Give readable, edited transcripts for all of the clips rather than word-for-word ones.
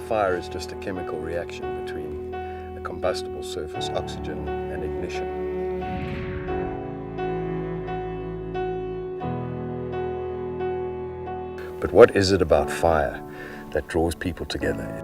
fire is just a chemical reaction between a combustible surface, oxygen, and ignition. But what is it about fire that draws people together?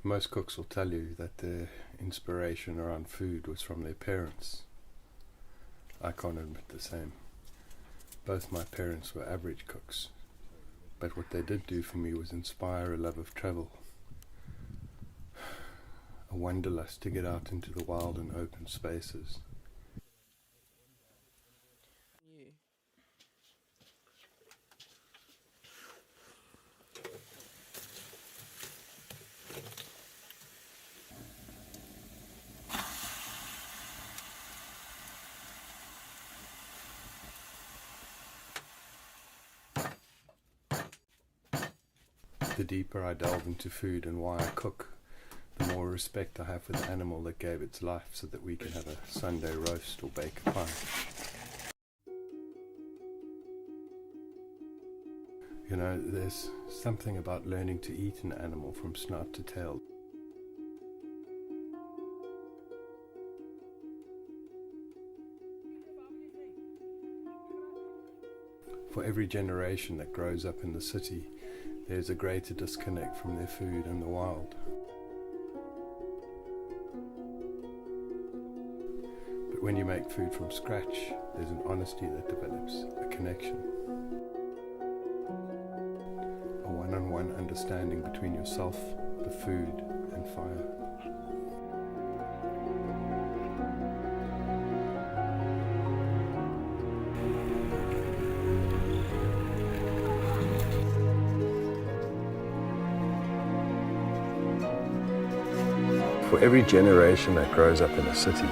Most cooks will tell you that their inspiration around food was from their parents. I can't admit the same. Both my parents were average cooks, but what they did do for me was inspire a love of travel, a wanderlust to get out into the wild and open spaces. The deeper I delve into food and why I cook, the more respect I have for the animal that gave its life so that we can have a Sunday roast or bake a pie. You know, there's something about learning to eat an animal from snout to tail. For every generation that grows up in the city, there's a greater disconnect from their food and the wild. But when you make food from scratch, there's an honesty that develops, a connection. A one-on-one understanding between yourself, the food, and fire. For every generation that grows up in a city,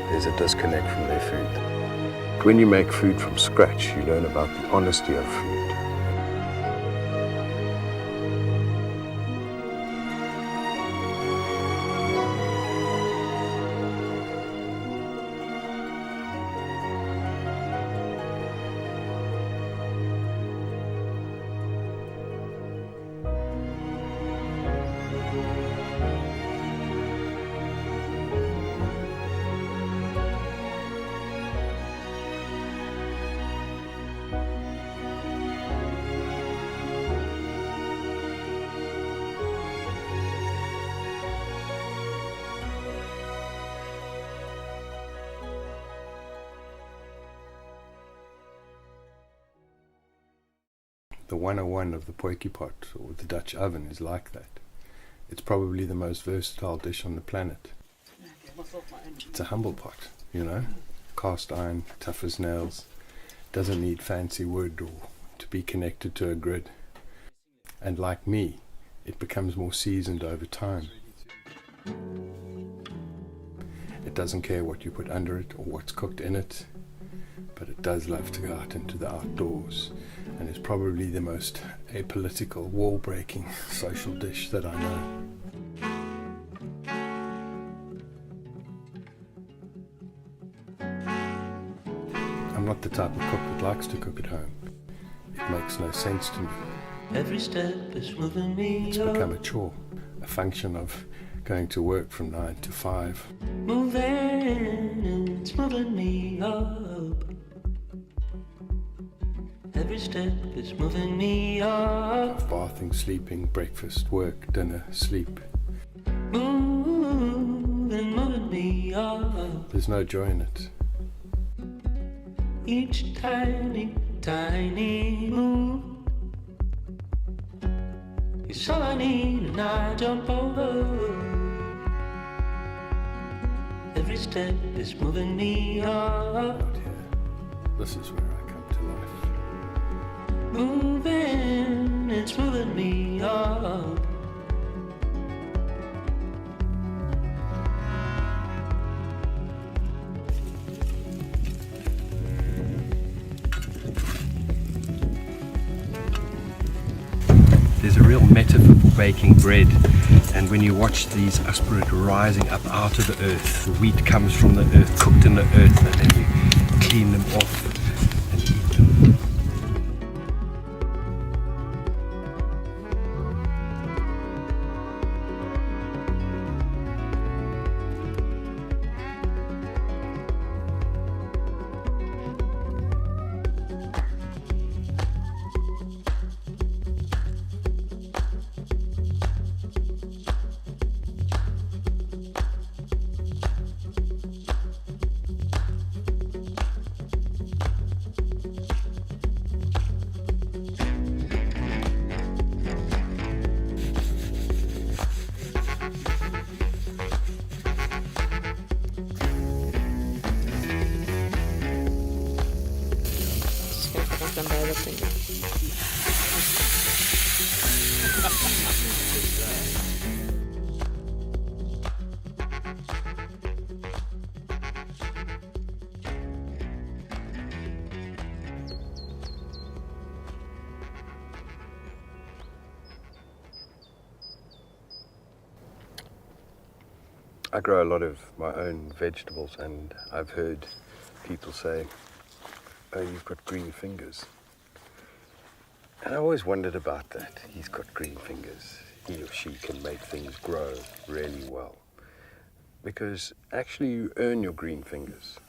there's a disconnect from their food. When you make food from scratch, you learn about the honesty of food. The 101 of the potjie pot or the Dutch oven is like that. It's probably the most versatile dish on the planet. Okay. It's a humble pot, you know, cast iron, tough as nails, doesn't need fancy wood or to be connected to a grid. And like me, it becomes more seasoned over time. It doesn't care what you put under it or what's cooked in it, but it does love to go out into the outdoors, and is probably the most apolitical, wall-breaking social dish that I know. I'm not the type of cook that likes to cook at home. It makes no sense to me. Every step is moving me. It's become a chore, a function of going to work from 9 to 5. Moving, it's moving me up. Every step is moving me up. Of bathing, sleeping, breakfast, work, dinner, sleep. Moving me up. There's no joy in it. Each tiny, tiny move is all I need, and I jump over. Every step is moving me up. Out here, this is where I come to life. Moving, it's moving me up. There's a real metaphor for baking bread, and when you watch these aspirate rising up out of the earth, the wheat comes from the earth, cooked in the earth, and then you clean them off and eat them. Den där öppningen. I grow a lot of my own vegetables, and I've heard people say, "Oh, you've got green fingers." And I always wondered about that. He's got green fingers. He or she can make things grow really well. Because actually you earn your green fingers.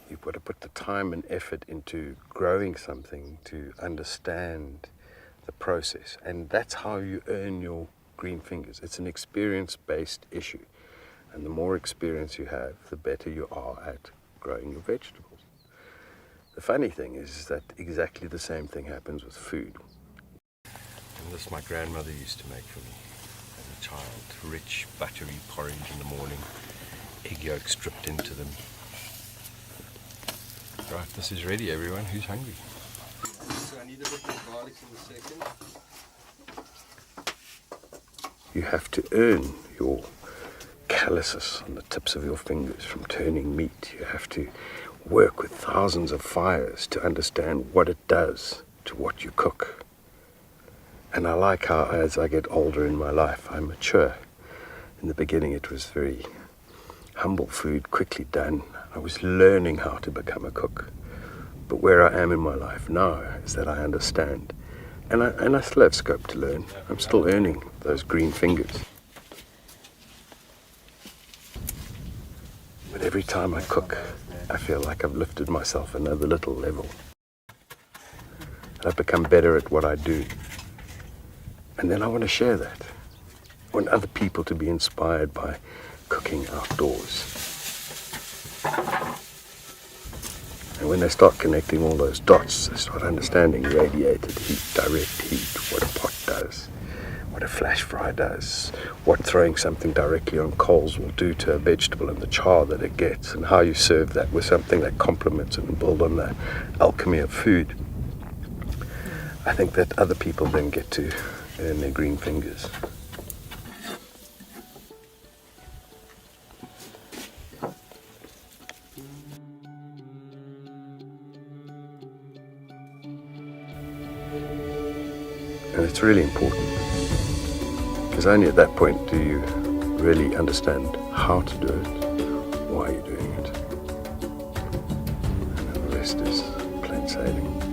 You've got to put the time and effort into growing something to understand the process. And that's how you earn your green fingers. It's an experience-based issue. And the more experience you have, the better you are at growing your vegetables. The funny thing is that exactly the same thing happens with food. And this my grandmother used to make for me as a child. Rich, buttery porridge in the morning, egg yolks dripped into them. Right, this is ready, everyone. Who's hungry? So I need a bit of garlic in a second. You have to earn your calluses on the tips of your fingers from turning meat. You have to work with thousands of fires to understand what it does to what you cook. And I like how, as I get older in my life, I mature. In the beginning, it was very humble food, quickly done. I was learning how to become a cook. But where I am in my life now is that I understand. And I still have scope to learn. I'm still earning those green fingers. But every time I cook, I feel like I've lifted myself another little level. I've become better at what I do. And then I want to share that. I want other people to be inspired by cooking outdoors. And when they start connecting all those dots, they start understanding radiated heat, direct heat, what a pot does, what a flash fry does, what throwing something directly on coals will do to a vegetable and the char that it gets, and how you serve that with something that complements it and build on the alchemy of food. I think that other people then get to earn their green fingers. And it's really important, because only at that point do you really understand how to do it, why you're doing it, and then the rest is plain sailing.